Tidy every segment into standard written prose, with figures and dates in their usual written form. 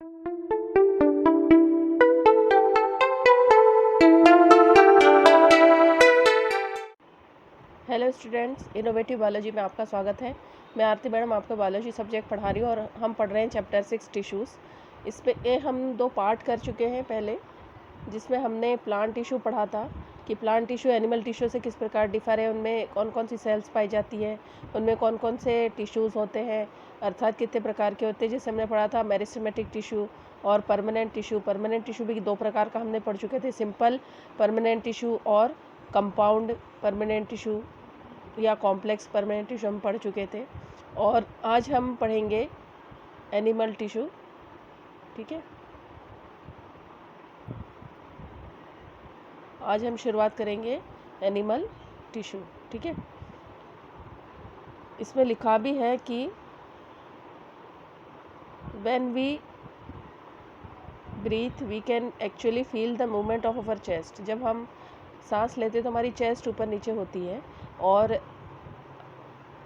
Hello students, innovative biology में आपका स्वागत है। मैं आरती मैडम आपका बायोलॉजी सब्जेक्ट पढ़ा रही हूँ और हम पढ़ रहे हैं चैप्टर 6 टिश्यूज़। इस पे ये हम 2 पार्ट कर चुके हैं पहले, जिसमें हमने प्लांट टिश्यू पढ़ा था कि प्लांट टिश्यू एनिमल टिश्यू से किस प्रकार डिफर है, उनमें कौन कौन सी सेल्स पाई जाती है, उनमें कौन कौन से टिश्यूज़ होते हैं, अर्थात कितने प्रकार के होते हैं। जिसे हमने पढ़ा था मेरिस्टेमेटिक टिश्यू और परमानेंट टिश्यू। परमानेंट टिश्यू भी 2 प्रकार का हमने पढ़ चुके थे, सिंपल परमानेंट टिश्यू और कंपाउंड परमानेंट टिश्यू या कॉम्प्लेक्स परमानेंट टिश्यू हम पढ़ चुके थे। और आज हम पढ़ेंगे एनिमल टिश्यू। ठीक है, आज हम शुरुआत करेंगे एनिमल टिश्यू। ठीक है, इसमें लिखा भी है कि when we breathe we can actually feel the movement of our chest. जब हम सांस लेते हैं तो हमारी चेस्ट ऊपर नीचे होती है और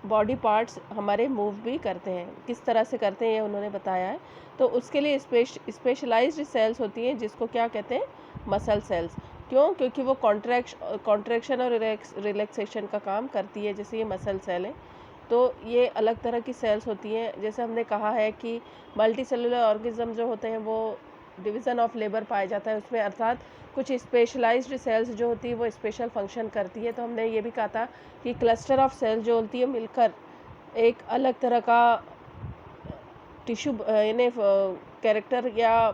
बॉडी पार्ट्स हमारे मूव भी करते हैं। किस तरह से करते हैं ये उन्होंने बताया है। तो उसके लिए स्पेशलाइज्ड सेल्स होती हैं, जिसको क्या कहते हैं, मसल सेल्स। क्यों? क्योंकि वो कॉन्ट्रैक्शन और रिलैक्सेशन का काम करती है, जैसे ये मसल सेल है। तो ये अलग तरह की सेल्स होती हैं। जैसे हमने कहा है कि मल्टी सेलुलर ऑर्गेनिज्म जो होते हैं वो डिवीज़न ऑफ लेबर पाया जाता है उसमें, अर्थात कुछ स्पेशलाइज्ड सेल्स जो होती है वो स्पेशल फंक्शन करती है। तो हमने ये भी कहा था कि क्लस्टर ऑफ सेल्स जो होती है मिलकर एक अलग तरह का टिश्यू यानी कैरेक्टर या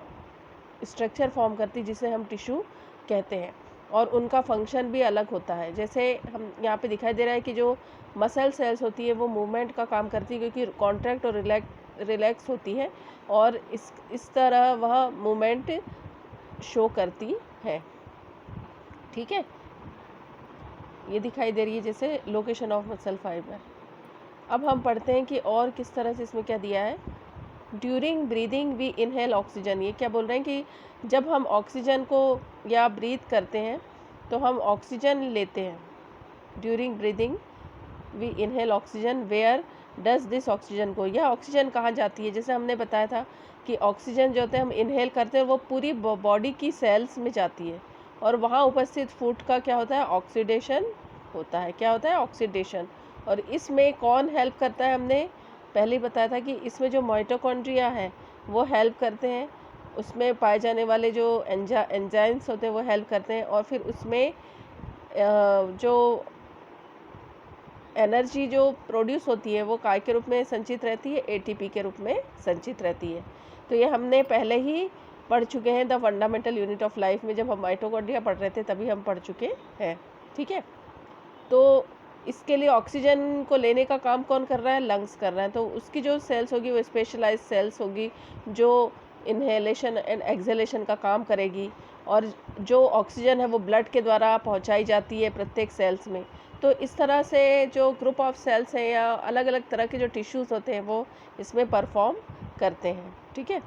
स्ट्रक्चर फॉर्म करती है, जिसे हम टिश्यू कहते हैं। और उनका फंक्शन भी अलग होता है। जैसे हम यहाँ पे दिखाई दे रहा है कि जो मसल सेल्स होती है वो मूवमेंट का काम करती है, क्योंकि कॉन्ट्रैक्ट और रिलैक्स होती है और इस तरह वह मूवमेंट शो करती है। ठीक है, ये दिखाई दे रही है जैसे लोकेशन ऑफ मसल फाइबर। अब हम पढ़ते हैं कि और किस तरह से इसमें क्या दिया है। During breathing we inhale oxygen. ये क्या बोल रहे हैं कि जब हम ऑक्सीजन को या ब्रीथ करते हैं तो हम ऑक्सीजन लेते हैं। During breathing we inhale oxygen, where does this oxygen को, यह ऑक्सीजन कहाँ जाती है। जैसे हमने बताया था कि ऑक्सीजन जो होता है हम इनहेल करते हैं वो पूरी बॉडी की सेल्स में जाती है और वहाँ उपस्थित फूड का क्या होता है, ऑक्सीडेशन होता है। क्या होता है, ऑक्सीडेशन। और इसमें कौन हेल्प करता है, हमने पहले ही बताया था कि इसमें जो माइटोकॉन्ड्रिया है वो हेल्प करते हैं। उसमें पाए जाने वाले जो एंजाइम्स होते हैं वो हेल्प करते हैं। और फिर उसमें जो एनर्जी जो प्रोड्यूस होती है वो काय के रूप में संचित रहती है, एटीपी के रूप में संचित रहती है। तो ये हमने पहले ही पढ़ चुके हैं the fundamental unit of life में, जब हम माइटोकॉन्ड्रिया पढ़ रहे थे तभी हम पढ़ चुके हैं। ठीक है, तो इसके लिए ऑक्सीजन को लेने का काम कौन कर रहा है, लंग्स कर रहा है। तो उसकी जो सेल्स होगी वो स्पेशलाइज सेल्स होगी जो इनहेलेशन एंड एक्सहेलेशन का काम करेगी। और जो ऑक्सीजन है वो ब्लड के द्वारा पहुंचाई जाती है प्रत्येक सेल्स में। तो इस तरह से जो ग्रुप ऑफ सेल्स हैं या अलग अलग तरह के जो टिश्यूज़ होते हैं वो इसमें परफॉर्म करते हैं। ठीक है,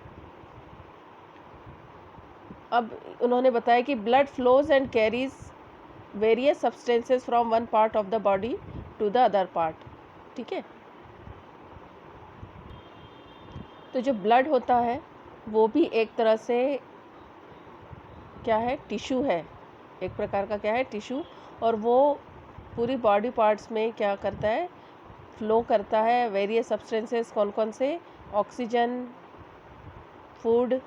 अब उन्होंने बताया कि blood flows and carries various substances from one part of the body to the other part. ठीक है, तो जो ब्लड होता है वो भी एक तरह से क्या है, टिश्यू है, एक प्रकार का क्या है, टिश्यू। और वो पूरी बॉडी पार्ट्स में क्या करता है, फ्लो करता है। वेरियस सब्सटेंसेस कौन कौन से, ऑक्सीजन, फूड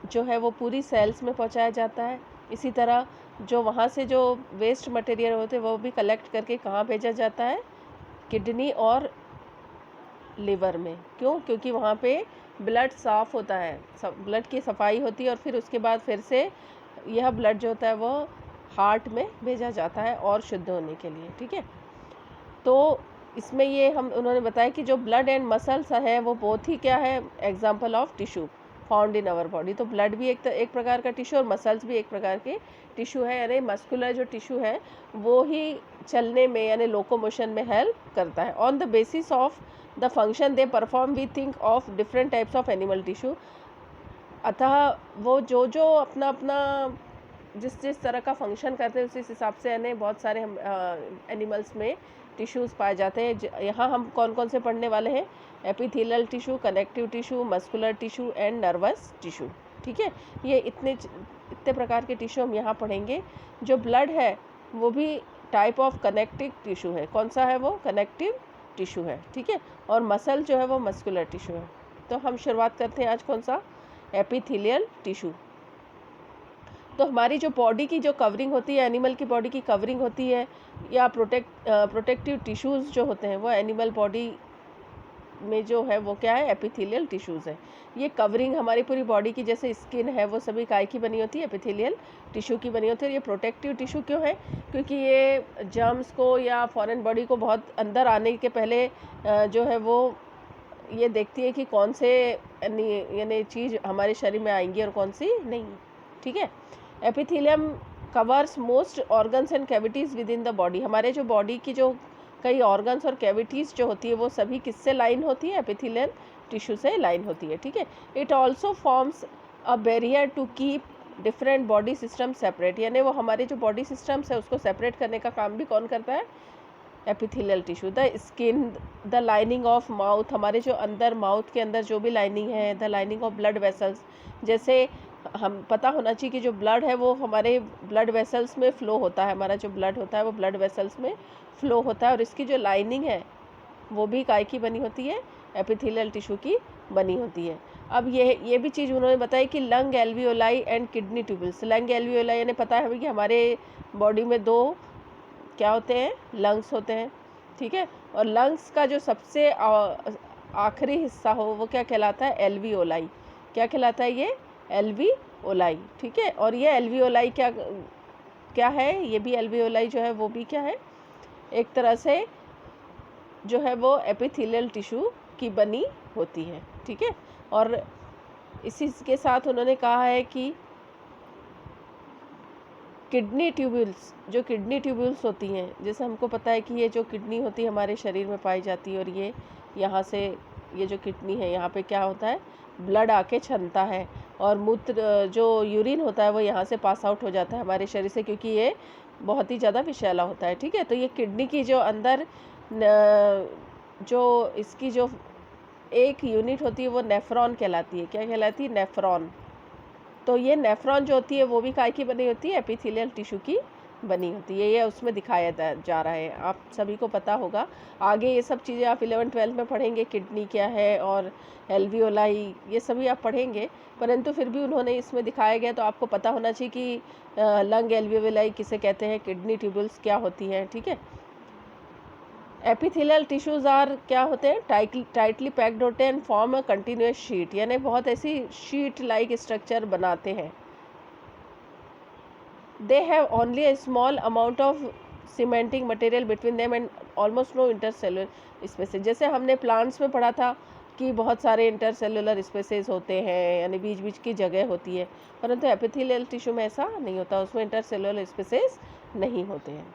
जो है वो पूरी सेल्स में पहुंचाया जाता है। इसी तरह जो वहाँ से जो वेस्ट मटेरियल होते हैं वो भी कलेक्ट करके कहाँ भेजा जाता है, किडनी और लिवर में। क्यों? क्योंकि वहाँ पे ब्लड साफ़ होता है, ब्लड की सफाई होती है और फिर उसके बाद फिर से यह ब्लड जो होता है वो हार्ट में भेजा जाता है और शुद्ध होने के लिए। ठीक है, तो इसमें ये हम उन्होंने बताया कि जो ब्लड एंड मसल्स है वो बहुत ही क्या है, example of tissue found in our body. तो ब्लड भी एक प्रकार का टिश्यू और मसल्स भी एक प्रकार के टिश्यू है। यानी मस्कुलर जो टिश्यू है वो ही चलने में यानी लोकोमोशन में हेल्प करता है। On the basis of the function they perform we think of different types of animal tissue. अतः वो जो अपना अपना जिस जिस तरह का फंक्शन करते हैं उसी हिसाब से यानी बहुत सारे हम एनिमल्स में टिश्यूज़ पाए जाते हैं। यहाँ हम कौन कौन से पढ़ने वाले हैं? Epithelial tissue, connective tissue, muscular tissue and nervous tissue. ठीक है, ये इतने प्रकार के टिश्यू हम यहाँ पढ़ेंगे। जो ब्लड है वो भी टाइप ऑफ कनेक्टिव टिश्यू है। कौन सा है वो? कनेक्टिव टिश्यू है। ठीक है, और मसल जो है वो मस्कुलर टिश्यू है। तो हम शुरुआत करते हैं आज कौन सा? Epithelial tissue. तो हमारी जो बॉडी की जो कवरिंग होती है, एनिमल की बॉडी की कवरिंग होती है, या प्रोटेक्टिव टिश्यूज़ जो होते हैं वो एनिमल बॉडी में जो है वो क्या है? एपिथेलियल टिश्यूज़ है। ये कवरिंग हमारी पूरी बॉडी की, जैसे स्किन है वो सभी काय की बनी होती है? एपिथेलियल टिश्यू की बनी होती है। ये प्रोटेक्टिव टिश्यू क्यों है? क्योंकि ये जर्म्स को या फॉरेन बॉडी को बहुत अंदर आने के पहले जो है वो ये देखती है कि कौन से यानी चीज़ हमारे शरीर में आएंगी और कौन सी नहीं। ठीक है, epithelium covers most organs and cavities with in the body. हमारे जो बॉडी की जो कई ऑर्गन्स और कैविटीज़ जो होती है वो सभी किससे लाइन होती है? एपिथेलियल टिश्यू से लाइन होती है। ठीक है, it also forms a barrier to keep different body system separate. यानी वो हमारे जो बॉडी सिस्टम्स है उसको सेपरेट करने का काम भी कौन करता है? Epithelial tissue. The skin, the lining of mouth, हमारे जो अंदर माउथ के अंदर जो भी लाइनिंग है, the lining of blood vessels. जैसे हम पता होना चाहिए कि जो ब्लड है वो हमारे ब्लड वेसल्स में फ़्लो होता है। हमारा जो ब्लड होता है वो ब्लड वेसल्स में फ़्लो होता है, और इसकी जो लाइनिंग है वो भी काय की बनी होती है? एपिथेलियल टिश्यू की बनी होती है। अब ये भी चीज़ उन्होंने बताई कि lung alveoli and kidney tubules. Lung alveoli यानी पता है हमें कि हमारे बॉडी में 2 क्या होते हैं? लंग्स होते हैं। ठीक है, और लंग्स का जो सबसे आखिरी हिस्सा हो वो क्या कहलाता है? एल्वियोलाई। क्या कहलाता है ये? एल्वियोलाई। ठीक है, और ये एल्वियोलाई क्या है? ये भी एल्वियोलाई जो है वो भी क्या है? एक तरह से जो है वो एपिथेलियल टिश्यू की बनी होती है। ठीक है, और इसी के साथ उन्होंने कहा है कि किडनी ट्यूब्यूल्स, जो किडनी ट्यूब्यूल्स होती हैं, जैसे हमको पता है कि ये जो किडनी होती है हमारे शरीर में पाई जाती है, और ये यहाँ से ये जो किडनी है यहाँ पे क्या होता है? ब्लड आके छनता है, और मूत्र जो यूरिन होता है वो यहाँ से पास आउट हो जाता है हमारे शरीर से, क्योंकि ये बहुत ही ज़्यादा विषैला होता है। ठीक है, तो ये किडनी की जो अंदर जो इसकी जो एक यूनिट होती है वो नेफ्रॉन कहलाती है। क्या कहलाती है? नेफ्रॉन। तो ये नेफ्रॉन जो होती है वो भी काय की बनी होती है? एपिथेलियल टिश्यू की बनी होती है। ये उसमें दिखाया जा रहा है, आप सभी को पता होगा। आगे ये सब चीज़ें आप 11-12 में पढ़ेंगे, किडनी क्या है और एल्वियोलाई, ये सभी आप पढ़ेंगे, परंतु फिर भी उन्होंने इसमें दिखाया गया तो आपको पता होना चाहिए कि लंग एल्वियोलाई किसे कहते हैं, किडनी ट्यूब्यूल्स क्या होती हैं। ठीक है, एपिथेलियल टिश्यूज़ आर क्या होते हैं? टाइटली पैक्ड होते हैं and form a continuous sheet, यानी बहुत ऐसी शीट लाइक स्ट्रक्चर बनाते हैं। They have only a small amount of cementing material between them and almost no intercellular spaces. जैसे हमने प्लांट्स में पढ़ा था कि बहुत सारे इंटरसेलुलर स्पेसेस होते हैं, यानी बीच बीच की जगह होती है, परंतु एपिथेलियल टिश्यू में ऐसा नहीं होता, उसमें इंटरसेलुलर स्पेसेस नहीं होते हैं।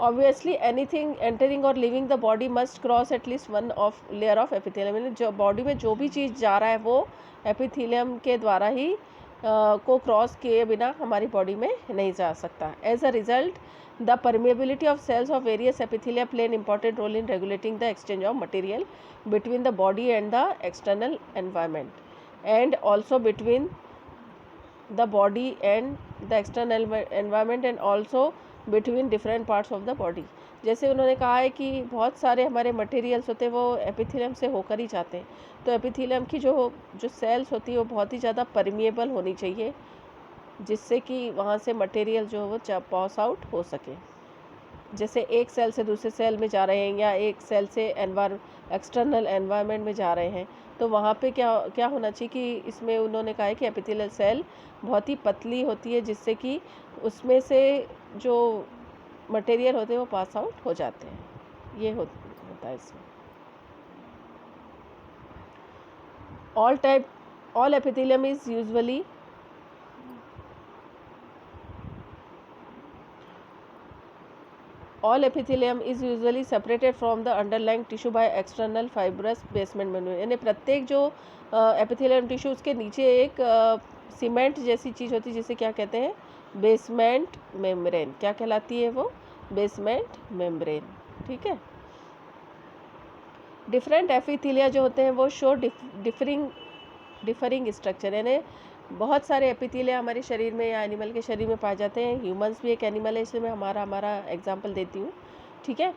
Obviously, anything entering or leaving the body must cross at least one of layer of epithelium। यानी जो बॉडी में जो भी चीज़ जा रहा है वो एपिथेलियम के द्वारा ही को क्रॉस किए बिना हमारी बॉडी में नहीं जा सकता। As a result the permeability of cells of various epithelia play an important role in regulating the exchange of material between the body and the external environment, and also between the body and the external environment and also between different parts of the body। जैसे उन्होंने कहा है कि बहुत सारे हमारे materials होते हैं वो एपिथेलियम से होकर ही जाते हैं, तो एपिथेलियम की जो सेल्स होती है वो बहुत ही ज़्यादा परमिएबल होनी चाहिए, जिससे कि वहाँ से मटेरियल जो है वो पास आउट हो सके। जैसे एक सेल से दूसरे सेल में जा रहे हैं या एक सेल से एक्सटर्नल एनवायरनमेंट में जा रहे हैं, तो वहाँ पे क्या होना चाहिए कि इसमें उन्होंने कहा है कि एपिथेलियल सेल बहुत ही पतली होती है, जिससे कि उसमें से जो मटेरियल होते हैं वो पास आउट हो जाते हैं। ये होता है इसमें। All epithelium is usually All epithelium is usually separated from the underlying tissue by external fibrous basement membrane। यानी प्रत्येक जो एपिथेलियम टिश्यू उसके नीचे एक सीमेंट जैसी चीज़ होती है, जिसे क्या कहते हैं? Basement membrane. क्या कहलाती है वो? Basement membrane. ठीक है। डिफरेंट एपिथीलिया जो होते हैं वो शो डिफरिंग स्ट्रक्चर, यानी बहुत सारे एपिथीलिया हमारे शरीर में या एनिमल के शरीर में पाए जाते हैं। ह्यूमंस भी एक एनिमल है, इसलिए मैं हमारा एग्जांपल देती हूँ, ठीक है।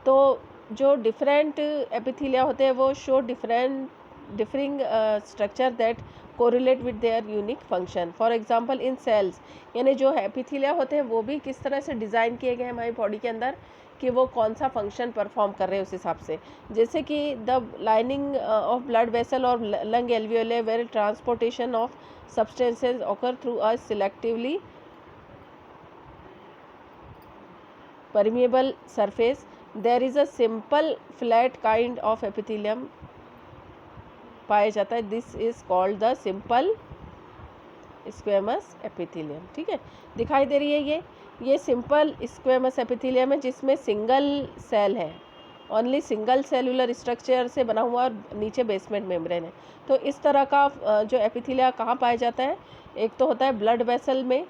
तो जो डिफरेंट एपिथीलिया होते हैं वो show differing structure that correlate with their unique function. For example in cells, यानी जो एपिथीलिया होते हैं वो भी किस तरह से डिज़ाइन किए गए हैं हमारी बॉडी के अंदर कि वो कौन सा फंक्शन परफॉर्म कर रहे हैं उस हिसाब से। जैसे कि the lining of blood vessel और lung alveoli where transportation of substances occur through a selectively permeable surface. There is a simple flat kind of epithelium पाया जाता है, this is called the simple squamous epithelium, ठीक है। दिखाई दे रही है ये सिंपल स्क्वेमस एपिथेलियम है जिसमें सिंगल सेल है, ओनली सिंगल सेलुलर स्ट्रक्चर से बना हुआ और नीचे बेसमेंट मेम्ब्रेन है। तो इस तरह का जो एपिथेलिया कहाँ पाया जाता है, एक तो होता है ब्लड वेसल में,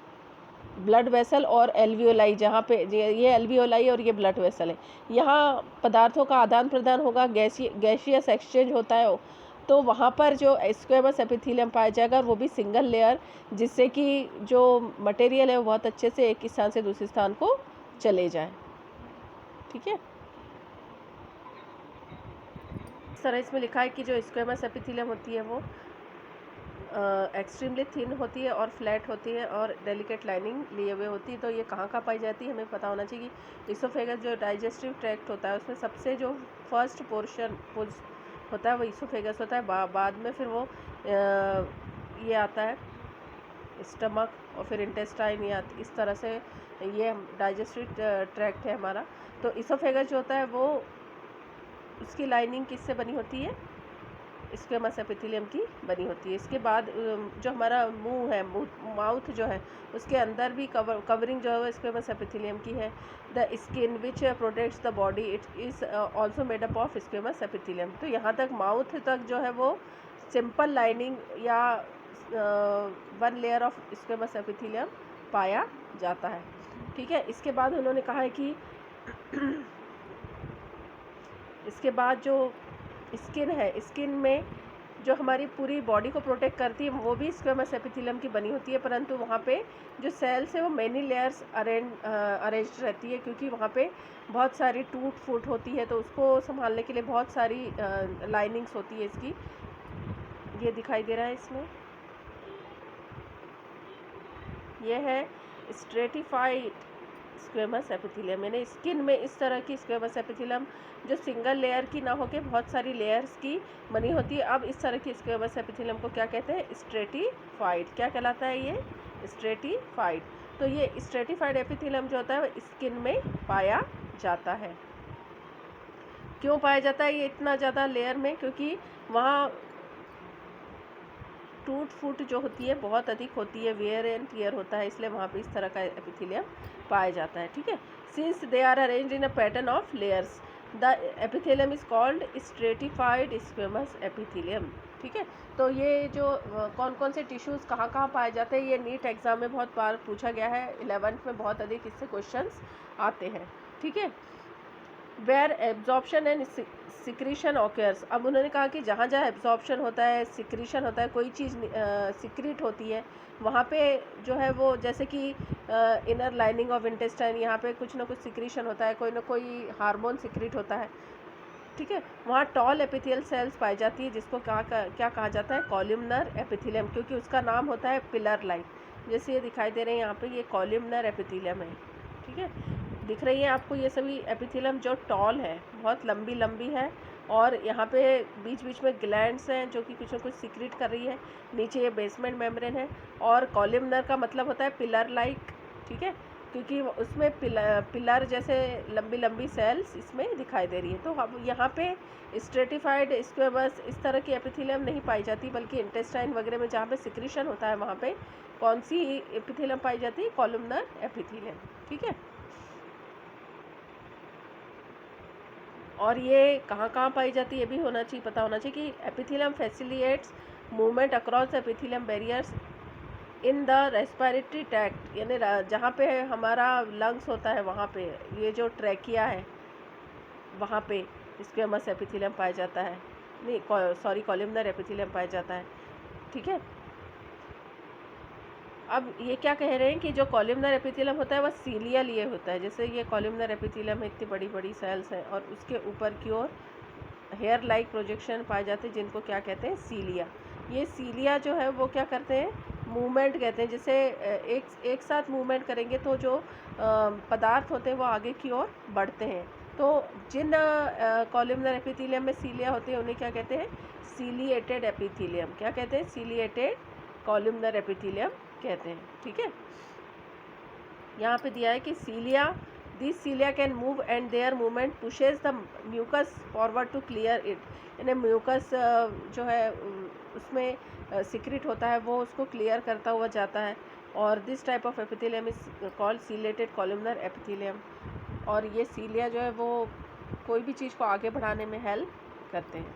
ब्लड वेसल और एल्वियोलाई, जहाँ पे ये एल्वियोलाई और ये ब्लड वेसल है, यहाँ पदार्थों का आदान प्रदान होगा, गैसियस एक्सचेंज होता है, तो वहाँ पर जो स्क्वेमस एपिथेलियम पाया जाएगा, और वो भी सिंगल लेयर, जिससे कि जो मटेरियल है वो बहुत अच्छे से एक स्थान से दूसरे स्थान को चले जाए, ठीक है। इस तरह इसमें लिखा है कि जो स्क्वेमस एपिथेलियम होती है वो एक्सट्रीमली थिन होती है और फ्लैट होती है और डेलिकेट लाइनिंग लिए हुए होती है। तो ये कहाँ पाई जाती है, हमें पता होना चाहिए कि इसोफेगस जो डाइजेस्टिव ट्रैक्ट होता है उसमें सबसे जो फर्स्ट पोर्शन होता है वो इसोफेगस होता है, बाद में फिर वो ये आता है स्टमक और फिर इंटेस्टाइन, या इस तरह से ये डाइजेस्टिव ट्रैक्ट है हमारा। तो इसोफेगस जो होता है वो उसकी लाइनिंग किससे बनी होती है, स्क्वेमस एपिथेलियम की बनी होती है। इसके बाद जो हमारा मुंह है, माउथ जो है, उसके अंदर भी कवरिंग जो है वो स्क्वेमस एपिथेलियम की है। The skin which protects the body it is also made up of squamous epithelium. तो यहाँ तक माउथ तक जो है वो सिंपल लाइनिंग या one layer of squamous epithelium पाया जाता है, ठीक है। इसके बाद उन्होंने कहा है कि इसके बाद जो स्किन है, स्किन में जो हमारी पूरी बॉडी को प्रोटेक्ट करती है वो भी स्क्वेमस एपिथेलियम की बनी होती है, परंतु वहाँ पे जो सेल्स है वो मेनी लेयर्स अरेंज्ड रहती है, क्योंकि वहाँ पे बहुत सारी टूट फूट होती है, तो उसको संभालने के लिए बहुत सारी लाइनिंग्स होती है इसकी। ये दिखाई दे रहा है इसमें, ये है स्ट्रेटिफाइड स्क्वेमस एपिथेलियम, यानी स्किन में इस तरह की स्क्वेमस एपिथेलियम जो सिंगल लेयर की ना होकर बहुत सारी लेयर्स की बनी होती है। अब इस तरह की स्क्वेमस एपिथेलियम को क्या कहते हैं, स्ट्रेटिफाइड। क्या कहलाता है ये, स्ट्रेटिफाइड। तो ये स्ट्रेटिफाइड एपिथेलियम जो होता है वो स्किन में पाया जाता है। क्यों पाया जाता है ये इतना ज़्यादा लेयर में, क्योंकि वहाँ टूट फूट जो होती है बहुत अधिक होती है, वेयर एंड टियर होता है, इसलिए वहाँ पे इस तरह का एपिथेलियम पाया जाता है, ठीक है। Since they are arranged in a pattern of layers the epithelium is called stratified squamous epithelium, ठीक है। तो ये जो कौन कौन से टिश्यूज़ कहाँ पाए जाते हैं, ये नीट एग्जाम में बहुत बार पूछा गया है, 11th में बहुत अधिक इससे क्वेश्चंस आते हैं, ठीक है। Where absorption and secretion occurs, अब उन्होंने कहा कि जहाँ जहाँ एब्जॉर्प्शन होता है, सिक्रीशन होता है, कोई चीज़ सिक्रीट होती है, वहाँ पे जो है वो जैसे कि इनर लाइनिंग ऑफ इंटेस्टाइन, यहाँ पे कुछ ना कुछ सिक्रीशन होता है, कोई ना कोई हार्मोन सिक्रीट होता है, ठीक है। वहाँ टॉल एपिथेलियल सेल्स पाई जाती है, जिसको क्या कहा जाता है, कॉलमनर एपिथेलियम, क्योंकि उसका नाम होता है पिलर लाइक। जैसे ये दिखाई दे रहे हैं यहाँ पे, ये कॉलमनर एपिथेलियम है, ठीक है। दिख रही है आपको ये सभी एपिथेलियम जो टॉल है, बहुत लंबी लंबी है, और यहाँ पे बीच बीच में ग्लैंड्स हैं जो कि कुछ ना कुछ सीक्रेट कर रही है। नीचे ये बेसमेंट मेम्ब्रेन है, और कॉलमनर का मतलब होता है पिलर लाइक, ठीक है, क्योंकि उसमें पिलर जैसे लंबी लंबी सेल्स इसमें दिखाई दे रही है। तो अब यहाँ पे स्ट्रेटिफाइड स्क्वेमस इस तरह की एपिथेलियम नहीं पाई जाती, बल्कि इंटेस्टाइन वगैरह में जहाँ पे सिक्रीशन होता है वहाँ पे कौन सी एपिथेलियम पाई जाती है, कॉलमनर एपिथेलियम, ठीक है। और ये कहाँ पाई जाती है ये भी होना चाहिए, पता होना चाहिए कि epithelium facilitates movement across epithelium barriers in the respiratory tract, यानी जहाँ पे हमारा लंग्स होता है वहाँ पे ये जो ट्रैकिया है, वहाँ पे स्क्वेमस एपिथेलियम पाया जाता है, नहीं सॉरी कॉलमनर एपिथेलियम पाया जाता है। ठीक है, अब ये क्या कह रहे हैं कि जो कॉलमनर एपिथेलियम होता है वह सीलिया लिए होता है। जैसे ये कॉलमनर एपिथेलियम है, इतनी बड़ी बड़ी सेल्स हैं और उसके ऊपर की ओर हेयर लाइक प्रोजेक्शन पाए जाते हैं जिनको क्या कहते हैं, सीलिया। ये सीलिया जो है वो क्या करते हैं, मूवमेंट कहते हैं। जैसे एक साथ मूवमेंट करेंगे तो जो पदार्थ होते हैं वो आगे की ओर बढ़ते हैं। तो जिन कॉलमनर एपिथेलियम में सीलिया होते हैं उन्हें क्या कहते हैं, सीलिएटेड एपिथेलियम। क्या कहते हैं, सीलिएटेड कॉलमनर एपिथेलियम कहते हैं। ठीक है, यहाँ पे दिया है कि cilia, this cilia can move and their movement pushes the mucus forward to clear it. यानी म्यूकस जो है उसमें सिक्रेट होता है, वो उसको क्लियर करता हुआ जाता है। और this type of epithelium is called ciliated columnar epithelium. और ये सीलिया जो है वो कोई भी चीज़ को आगे बढ़ाने में हेल्प करते हैं।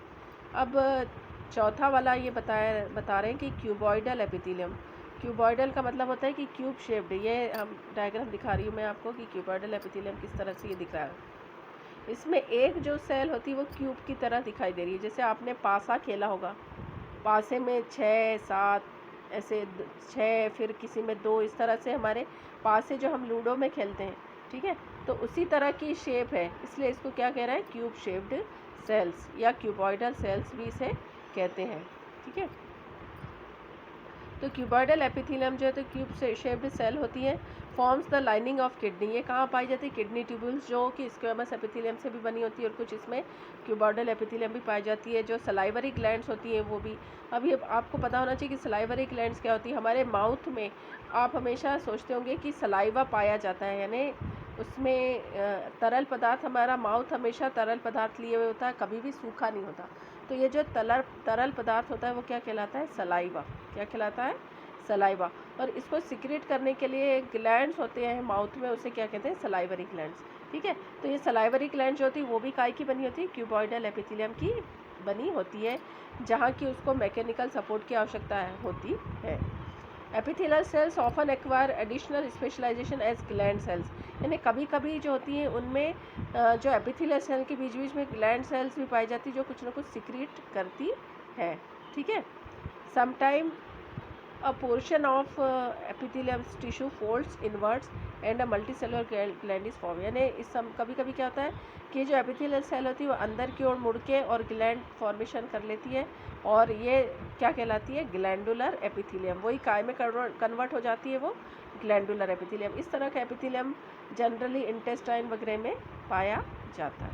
अब चौथा वाला ये बता रहे हैं कि क्यूबॉइडल एपिथेलियम। क्यूबॉइडल का मतलब होता है कि क्यूब शेप्ड। ये हम डायग्राम दिखा रही हूँ मैं आपको कि क्यूबॉइडल एपिथेलियम किस तरह से ये दिख रहा है। इसमें एक जो सेल होती है वो क्यूब की तरह दिखाई दे रही है। जैसे आपने पासा खेला होगा, पासे में 6 7 ऐसे 6, फिर किसी में 2, इस तरह से हमारे पासे जो हम लूडो में खेलते हैं। ठीक है, तो उसी तरह की शेप है, इसलिए इसको क्या कह रहा है, क्यूब शेप्ड सेल्स या क्यूबॉइडल सेल्स भी इसे कहते हैं। ठीक है, तो क्यूबॉइडल एपिथेलियम जो है तो क्यूब शेप्ड सेल होती है, forms the lining of kidney. ये कहाँ पाई जाती है, किडनी ट्यूब्यूल्स, जो कि स्क्वेमस एपिथेलियम से भी बनी होती है और कुछ इसमें क्यूबॉइडल एपिथेलियम भी पाई जाती है। जो सलाइवरी ग्लैंड्स होती हैं वो भी, अभी आपको पता होना चाहिए कि सलाइवरी ग्लैंड्स क्या होती है। हमारे माउथ में आप हमेशा सोचते होंगे कि सलाइवा पाया जाता है, यानी उसमें तरल पदार्थ, हमारा माउथ हमेशा तरल पदार्थ लिए हुए होता है, कभी भी सूखा नहीं होता। तो ये जो तरल पदार्थ होता है वो क्या कहलाता है, सलाइवा। क्या कहलाता है, सलाइवा। और इसको सिक्रेट करने के लिए ग्लैंड्स होते हैं माउथ में, उसे क्या कहते हैं, सलाइवरी ग्लैंड्स। ठीक है, तो ये सलाइवरी ग्लैंड जो होती है वो भी काय की बनी होती है, क्यूबॉइडल एपिथेलियम की बनी होती है, जहाँ की उसको मैकेनिकल सपोर्ट की आवश्यकता होती है। Epithelial cells often acquire additional specialization as gland cells. यानी कभी कभी जो होती हैं उनमें जो एपिथेलियल सेल के बीच बीच में ग्लैंड सेल्स भी पाई जाती है जो कुछ ना कुछ सिक्रीट करती है। ठीक है, sometime a portion of epithelium tissue folds inwards and a multicellular gland is formed। यानी इस कभी कभी क्या होता है कि जो एपिथेलियल सेल होती है वो अंदर की ओर मुड़ के और ग्लैंड फॉर्मेशन कर लेती है, और ये क्या कहलाती है, ग्लैंडुलर एपिथेलियम। वही काय में कन्वर्ट हो जाती है, वो ग्लैंडुलर एपिथेलियम। इस तरह का एपिथेलियम जनरली इंटेस्टाइन वगैरह में पाया जाता है।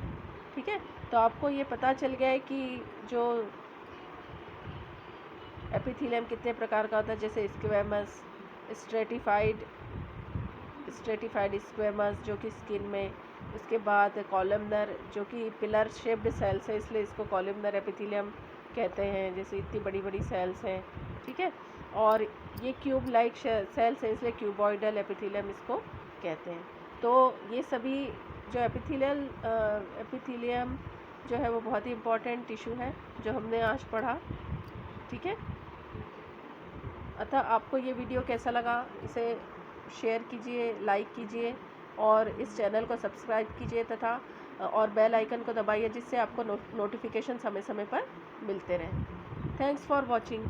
ठीक है, तो आपको ये पता चल गया है कि जो एपिथेलियम कितने प्रकार का होता है। जैसे स्क्वेमस, स्ट्रेटिफाइड स्क्वेमस जो कि स्किन में, उसके बाद कॉलमनर जो कि पिलर शेप्ड सेल्स है, इसलिए इसको कॉलमनर एपिथेलियम कहते हैं, जैसे इतनी बड़ी बड़ी सेल्स हैं। ठीक है, और ये क्यूब लाइक सेल्स है, इसलिए क्यूबॉइडल एपिथेलियम इसको कहते हैं। तो ये सभी जो एपिथेलियम जो है वो बहुत ही इम्पोर्टेंट टिश्यू है जो हमने आज पढ़ा। ठीक है, अतः आपको ये वीडियो कैसा लगा, इसे शेयर कीजिए, लाइक कीजिए और इस चैनल को सब्सक्राइब कीजिए तथा और बेल आइकन को दबाइए, जिससे आपको नोटिफिकेशन समय समय पर मिलते रहें। Thanks for watching.